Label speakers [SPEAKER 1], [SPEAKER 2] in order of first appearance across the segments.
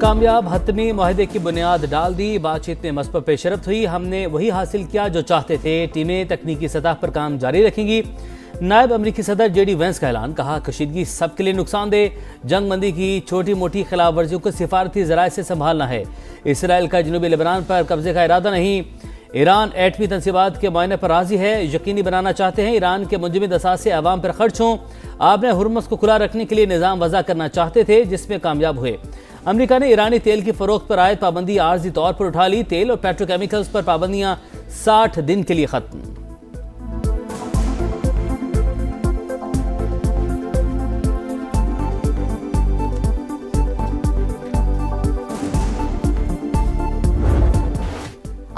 [SPEAKER 1] कामयाब हतमी मुआहदे की बुनियाद डाल दी। बातचीत में मस्बत पेशरफ्त हुई। हमने वही हासिल किया जो चाहते थे। टीमें तकनीकी सतह पर काम जारी रखेंगी। नायब अमरीकी सदर JD वेंस का ऐलान। कहा कशीदगी सबके लिए नुकसानदेह। जंगबंदी की छोटी मोटी खिलाफ वर्जियों को सिफारती जराये से संभालना है। इसराइल का जनूबी लेबनान पर कब्जे का इरादा नहीं। ईरान एटमी तनसीबात के मुआयने पर राजी है। यकीनी बनाना चाहते हैं ईरान के मुंजमद असासे अवाम पर खर्च हों। आपने हुर्मुज़ को खुला रखने के लिए निज़ाम वज़ा करना चाहते थे, जिसमें कामयाब हुए। अमेरिका ने ईरानी तेल की फरोख्त पर आयद पाबंदी आर्जी तौर पर उठा ली। तेल और पेट्रोकेमिकल्स पर पाबंदियां 60 दिन के लिए खत्म।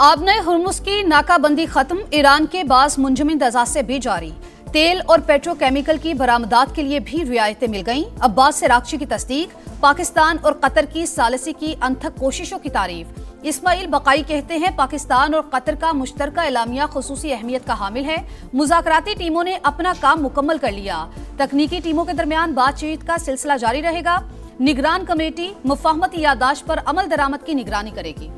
[SPEAKER 2] आबने हुर्मुज़ की नाकाबंदी खत्म। ईरान के बाज़ मुंजमद असासे भी जारी। तेल और पेट्रोकेमिकल की बरामदात के लिए भी रियायतें मिल गईं। अब्बास सरागची की तस्दीक। पाकिस्तान और कतर की सालसी की अनथक कोशिशों की तारीफ। इस्माइल बकाई कहते हैं पाकिस्तान और कतर का मुश्तरका एलामिया खुसूसी अहमियत का हामिल है। मुज़ाकराती टीमों ने अपना काम मुकम्मल कर लिया। तकनीकी टीमों के दरमियान बातचीत का सिलसिला जारी रहेगा। निगरान कमेटी मुफाहमती यादाश्त पर अमल दरामद की निगरानी करेगी।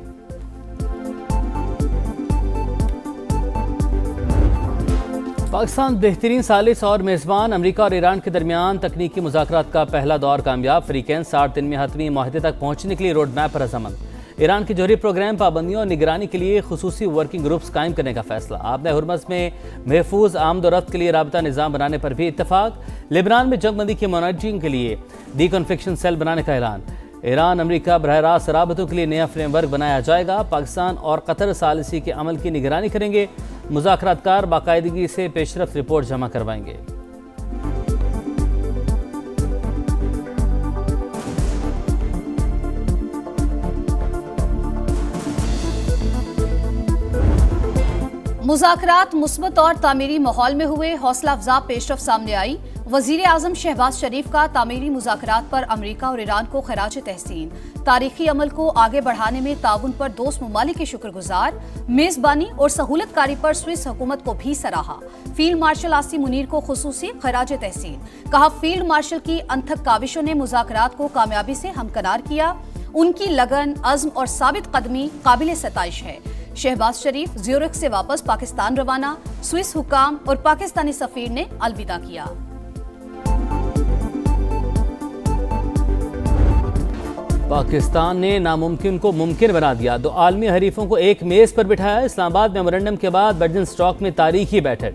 [SPEAKER 1] पाकिस्तान बेहतरीन सालिस और मेज़बान। अमेरिका और ईरान के दरमियान तकनीकी मुज़ाकरात का पहला दौर कामयाब। फ़रीक़ैन 60 दिन में हतमी मुआहदे तक पहुँचने के लिए रोड मैप पर रज़ामंद। ईरान के जौहरी प्रोग्राम पाबंदियों और निगरानी के लिए खुसूसी वर्किंग ग्रुप्स कायम करने का फैसला। आपने हुर्मुज़ में महफूज आमदोरफ्त के लिए राबता निज़ाम बनाने पर भी इत्तफाक। लेबनान में जंगबंदी की मॉनिटरिंग के लिए डीकन्फेक्शन सेल बनाने का ऐलान। ईरान अमेरिका बरह रास्त राबतों के लिए नया फ्रेमवर्क बनाया जाएगा। पाकिस्तान और कतर सालिसी के अमल की निगरानी करेंगे। मुज़ाकरातकार बाकायदगी से पेशरफ्त रिपोर्ट जमा करवाएंगे।
[SPEAKER 2] मुज़ाकरात मुस्बत और तामीरी माहौल में हुए। हौसला अफजा पेशरफ्त सामने आई। वज़ीर आज़म शहबाज शरीफ का तामीरी मुज़ाकरात पर अमेरिका और ईरान को खराज तहसीन। तारीखी अमल को आगे बढ़ाने में ताउन पर दोस्त ममालिक के शुक्रगुजार। मेज़बानी और सहूलतकारी पर स्विस हुकूमत को भी सराहा। फील्ड मार्शल आसिम मुनीर को खुसूसी खराज तहसीन। कहा फील्ड मार्शल की अनथक काविशों ने मुज़ाकरात को कामयाबी से हमकनार किया। उनकी लगन, अज़्म और साबित कदमी काबिल सताइश है। शहबाज शरीफ ज़्यूरिख से वापस पाकिस्तान रवाना। स्विस हुकाम और पाकिस्तानी सफीर ने अलविदा किया।
[SPEAKER 1] पाकिस्तान ने नामुमकिन को मुमकिन बना दिया। 2 आलमी हरीफों को एक मेज़ पर बिठाया। इस्लामाबाद मेमोरेंडम के बाद बर्जन स्टॉक में तारीखी बैठक।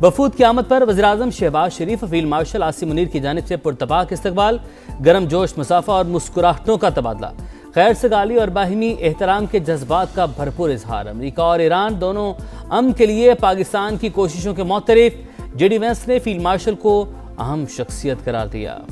[SPEAKER 1] वफूद की आमद पर वज़ीर आज़म शहबाज शरीफ फील्ड मार्शल आसिम मुनीर की जानिब से पुरतपाक इस्तकबाल। गर्म जोश, मुसाफा और मुस्कुराहटों का तबादला। खैर सगाली और बाहिमी एहतराम के जज्बात का भरपूर इजहार। अमेरिका और ईरान दोनों अमन के लिए पाकिस्तान की कोशिशों के मुतरिफ। JD वेंस ने फील्ड मार्शल को अहम शख्सियत करार दिया।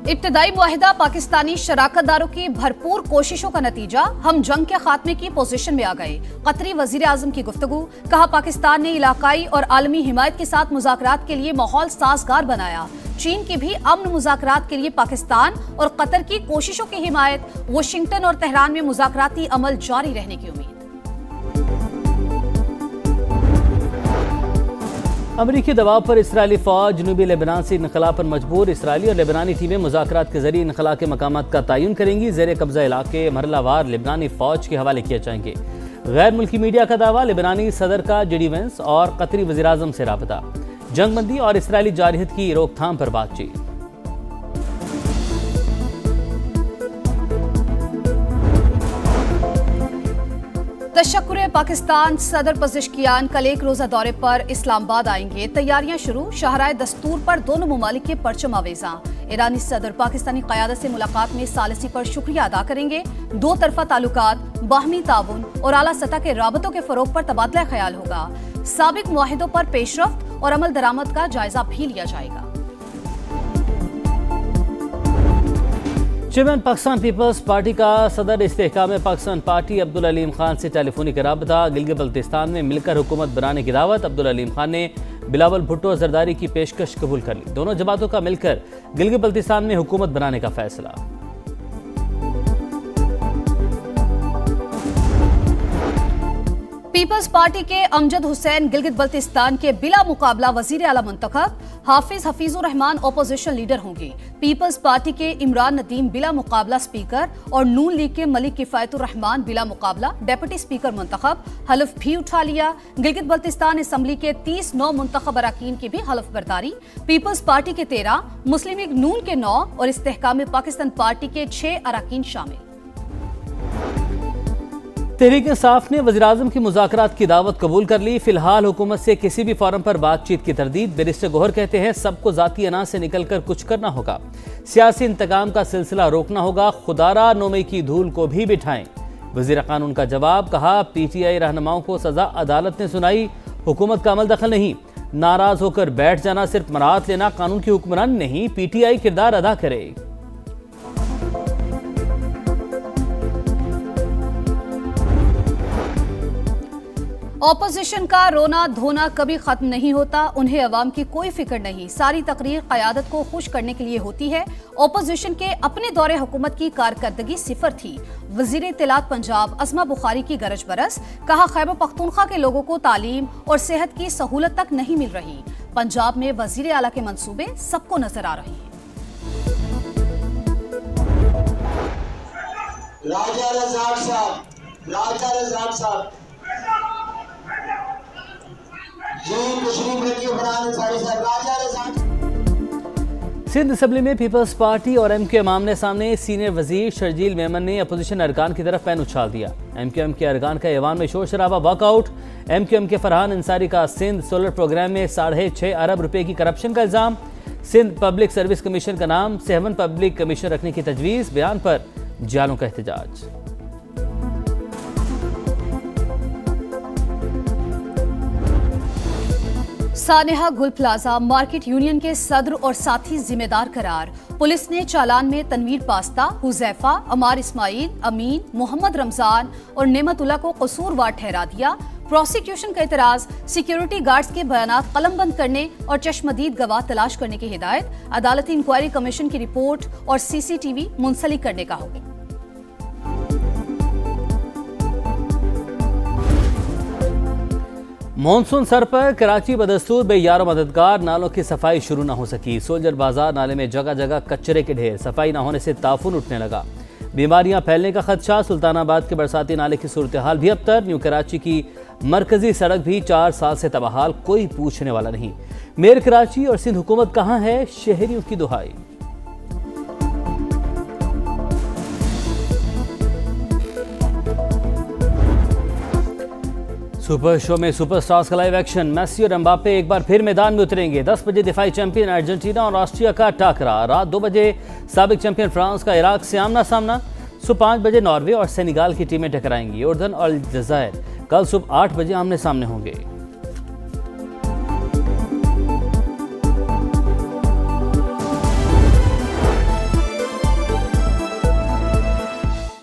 [SPEAKER 2] इब्तदाई मुआहिदा पाकिस्तानी शराकतदारों की भरपूर कोशिशों का नतीजा। हम जंग के खात्मे की पोजीशन में आ गए। कतरी वजीर आजम की गुफ्तगू। कहा पाकिस्तान ने इलाकाई और आलमी हिमायत के साथ मुज़ाकरात के लिए माहौल साजगार बनाया। चीन की भी अमन मुज़ाकरात के लिए पाकिस्तान और कतर की कोशिशों की हिमायत। वाशिंगटन और तेहरान में मुज़ाकराती अमल जारी रहने की उम्मीद।
[SPEAKER 1] अमरीकी दबाव पर इसराइली फौज जनूबी लेबनान से इनखला पर मजबूर। इसराइली और लेबनानी टीमें मुज़ाकरात के जरिए इनखला के मकामात का तयन करेंगी। ज़ेर कब्जा इलाके मरहलावार लेबनानी फौज के हवाले किए जाएंगे। गैर मुल्की मीडिया का दावा। लेबनानी सदर का JD वेंस और कतरी वज़ीर आज़म से राबता। जंगबंदी और इसराइली जारहियत की रोकथाम पर बातचीत।
[SPEAKER 2] तशक्कुर पाकिस्तान सदर पज़िशकियान कल एक रोजा दौरे पर इस्लामाबाद आएंगे। तैयारियां शुरू। शाहराए दस्तूर पर दोनों ममालिक के परचम आवेजा। ईरानी सदर पाकिस्तानी क़यादत से मुलाकात में सालिसी पर शुक्रिया अदा करेंगे। 2 तरफा ताल्लुकात, बाहमी ताउन और आला सतह के राबतों के फरोग पर तबादला ख्याल होगा। साबिक मुआहिदों पर पेशरफ्त और अमल दरामद का जायजा भी लिया जाएगा।
[SPEAKER 1] चेयरमैन पाकिस्तान पीपल्स पार्टी का सदर इस्तेहकाम पाकिस्तान पार्टी अब्दुल अलीम खान से टेलीफोनिक राबता। गिलगित बल्तिस्तान में मिलकर हुकूमत बनाने की दावत। अब्दुल अलीम खान ने बिलावल भुट्टो जरदारी की पेशकश कबूल कर ली। दोनों जमातों का मिलकर गिलगित बल्तिस्तान में हुकूमत बनाने का फैसला।
[SPEAKER 2] पीपल्स पार्टी के अमजद हुसैन गिलगित बल्तिस्तान के बिला मुकाबला वजीर आला मुंतखब। हाफिज हफीजुर रहमान ओपोजिशन लीडर होंगे। पीपल्स पार्टी के इमरान नदीम बिला मुकाबला स्पीकर और नून लीग के मलिक किफायतुर रहमान बिला मुकाबला डेप्यूटी स्पीकर मुंतखब। हलफ भी उठा लिया। गिलगित बल्तिस्तान असम्बली के 30 नौ मुंतखब अरकान की भी हलफ बर्दारी। पीपल्स पार्टी के 13, मुस्लिम लीग नून के 9 और इस्तेहकाम पाकिस्तान पार्टी के 6 अरकान शामिल।
[SPEAKER 1] तहरीक इंसाफ ने वज़ीर-ए-आज़म की मुज़ाकरात की दावत कबूल कर ली। फिलहाल हुकूमत से किसी भी फॉरम पर बातचीत की तरदीद। बैरिस्टर गौहर कहते हैं सबको ज़ाती अना से निकलकर कुछ करना होगा, सियासी इंतकाम का सिलसिला रोकना होगा, खुदारा नोमे की धूल को भी बिठाएं। वज़ीर कानून का जवाब, कहा PTI रहनुमाओं को सजा अदालत ने सुनाई, हुकूमत का अमल दखल नहीं। नाराज होकर बैठ जाना, सिर्फ मराहत लेना कानून की हुक्मरान नहीं, PTI किरदार अदा करे।
[SPEAKER 2] ऑपोजिशन का रोना धोना कभी खत्म नहीं होता, उन्हें अवाम की कोई फिक्र नहीं। सारी तकरीर क़यादत को खुश करने के लिए होती है। ऑपोजिशन के अपने दौरे हुकूमत की कारकर्दगी सिफर थी। वज़ीर इत्तलात पंजाब अज़मा बुखारी की गरज बरस, कहा खैबर पख्तूनख्वा के लोगों को तालीम और सेहत की सहूलत तक नहीं मिल रही। पंजाब में वज़ीर आला के मंसूबे सबको नजर आ रहे हैं।
[SPEAKER 3] राजा रज़ाक साहब
[SPEAKER 1] सिंध असम्बली में पीपल्स पार्टी और MQM आमने सामने। सीनियर वजीर शर्जील मेमन ने अपोजिशन अरकान की तरफ पैन उछाल दिया। MQM के अरकान का ऐवान में शोर शराबा, वॉकआउट। MQM के फरहान अंसारी का सिंध सोलर प्रोग्राम में 6.5 अरब रुपए की करप्शन का इल्जाम। सिंध पब्लिक सर्विस कमीशन का नाम 7 पब्लिक कमीशन रखने की तजवीज़। बयान पर जालों का एहतजाज।
[SPEAKER 2] सानेहा गुल प्लाजा मार्केट यूनियन के सदर और साथी जिम्मेदार करार। पुलिस ने चालान में तनवीर पास्ता, हुजैफा, अमार इस्माइल, अमीन, मोहम्मद रमजान और नेमतुल्ला को कसूरवार ठहरा दिया। प्रोसिक्यूशन का एतराज, सिक्योरिटी गार्ड्स के बयानात कलमबंद करने और चश्मदीद गवाह तलाश करने की हिदायत। अदालती इंक्वायरी कमीशन की रिपोर्ट और CCTV मुंसलिक करने का हुक्म।
[SPEAKER 1] मॉनसून सर पर कराची बदस्तूर बेयारो मददगार, नालों की सफाई शुरू न हो सकी। सोल्जर बाजार नाले में जगह जगह कचरे के ढेर, सफाई न होने से ताफून उठने लगा। बीमारियां फैलने का खदशा। सुल्तानाबाद के बरसाती नाले की सूरत हाल भी अबतर। न्यू कराची की मरकजी सड़क भी 4 साल से तबाहाल, कोई पूछने वाला नहीं। मेयर कराची और सिंध हुकूमत कहाँ है, शहरियों की दुहाई। सुपर शो में सुपरस्टार्स का लाइव एक्शन। मेसी और एम्बापे एक बार फिर मैदान में उतरेंगे। 10 बजे दिफाई चैंपियन अर्जेंटीना और ऑस्ट्रिया का टाकरा। रात 2 बजे साबिक चैंपियन फ्रांस का इराक से आमना सामना। सुबह 5 बजे नॉर्वे और सेनेगाल की टीमें टकराएंगी। उर्दन और अल्जायर कल सुबह 8 बजे आमने सामने होंगे।